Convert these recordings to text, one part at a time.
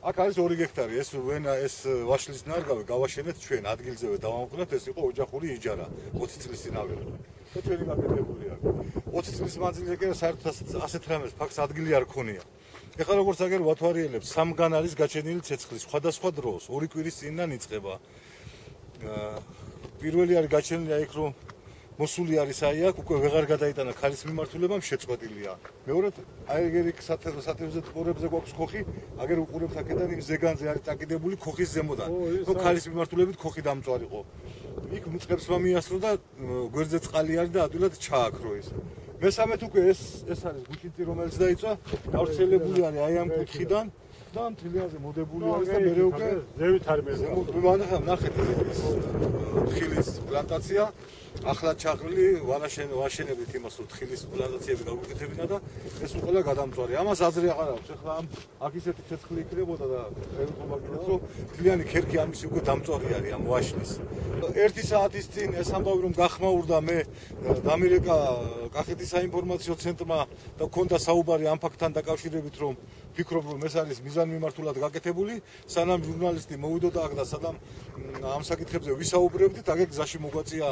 აქ არის 2 გექტარი, ეს ვაშლის ნარგავი გავაშენეთ ჩვენ ადგილზევე დავამყვრეთ, ეს იყო ოჯახური იჯარა 20 წლის წინავე. და ჩვენი გაკეთებული არის. 20 წლის მანძილზე კი საერთოდ ასეთ რამეს ფაქტს ადგილი არ ქონია. ეხლა როგორც აგერ ვათვალიერებთ, სამგან არის გაჩენილი ცეცხლი სხვადასხვა დროს, 2 კვირის წინიდან იწყება. პირველი არის გაჩენილი აი იქ რომ მოსული არის აი აქ უკვე ვეღარ გადაიტანა ქალის მიმართულებამ შეწყვეტილია. მეორედ აი ეგ სათევზეთ ყურებზე გვაქვს ხოხი, აგერ უყურებთ აქედან იმ ზეგანზე არის წაკიდებული ხოხის ზემოდან. რომ ქალის მიმართულებით ხოხი დამწვარიყო. იქ მწყებს მიასრო და გვერდზე წყალი არის და ადვილად ჩააქრო ის. მესამედ უკვე ეს არის გუჩინწი რომელიც დაიწვა, გავრცელებული არის აი ამ კუთხიდან და მთლიანზე მოდებული არის და მე უკვე ზევით არ მე. ნახეთ ხილის პლანტაცია ახლა ჩახრილი ვაშენებით იმას რომ ხილის პლანტაციები გაგვიკეთებინა და ეს ყველა გადამწვარი. ამას აზრი აღარ აქვს. ეხლა აქ ისეთი ცეცხლი იქნებოდა და ელქობა გინდათ რომ მთლიანი ქერქი ამის უკვე დამწვარი არის ამ ვაშლის. 1 საათის წინ ეს ამბავი რომ გახმაურდა მე დამირეკა კახეთის საინფორმაციო ცენტრმა და მქონდა საუბარი ამ ფაქტთან დაკავშირებით რომ ფიქრობ რომ ეს არის მიზანმიმართულად გაკეთებული, სანამ ჟურნალისტი მოვიდოდა აქ და სადამ ამ საკითხებზე ვისაუბრებდით, აქ გზაში მოგვაწია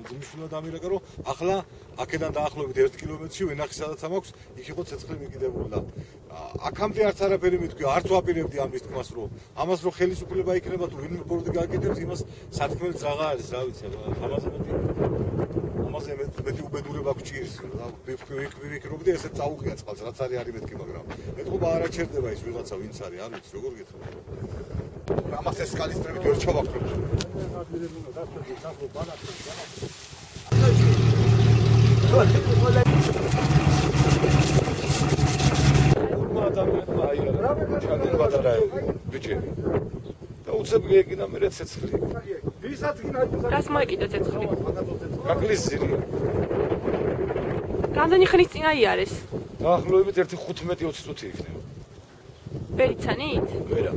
ძმისშვილმა დამირეკა რომ ახლა აქედან დაახლოებით 1 კილომეტრში ვენახი სადაც ამაქვს, იქ იყო ცეცხლი მიკიდებული და აქამდე არც არაფერი მეთქვი, არც ვაპირებდი ამის თქმას რომ ამას რომ ხელისუფლება იქნება თუ ვინმე ბოროტი გააკეთებს, იმას სათქმელიც რაღა არის, რა ვიცი, ამაზე მეტი უბედურება გჭირს. ვიფიქრობდი ესე წაუღია წყალს, რაც არის მეთქი, მაგრამ ეთქობა არ აჩერდება ის ვიღაცა ვინც არის, არ ვიცი როგორ გითხრა. ამას ეს კალისტრებით ვერ ჩავაქრობ. და უცებ გეკიდა მე ცეცხლი. რას მოეკიდა ცეცხლი? კაკლის ძირი. რამდენი ხნის წინ აიარეს? დაახლოებით 1-15-20 წუთი იქნება. ვერიცანით? ვერა.